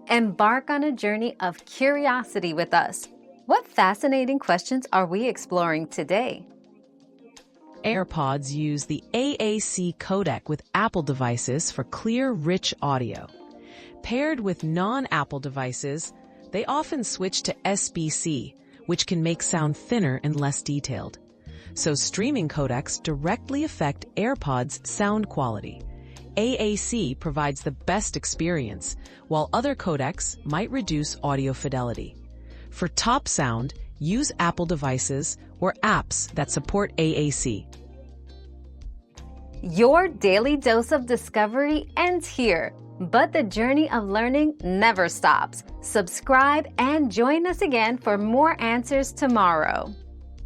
Embark on a journey of curiosity with us. What fascinating questions are we exploring today? AirPods use the AAC codec with Apple devices for clear, rich audio. Paired with non-Apple devices, they often switch to SBC, which can make sound thinner and less detailed. So streaming codecs directly affect AirPods' sound quality. AAC provides the best experience, while other codecs might reduce audio fidelity. For top sound, use Apple devices or apps that support AAC. Your daily dose of discovery ends here, but the journey of learning never stops. Subscribe and join us again for more answers tomorrow.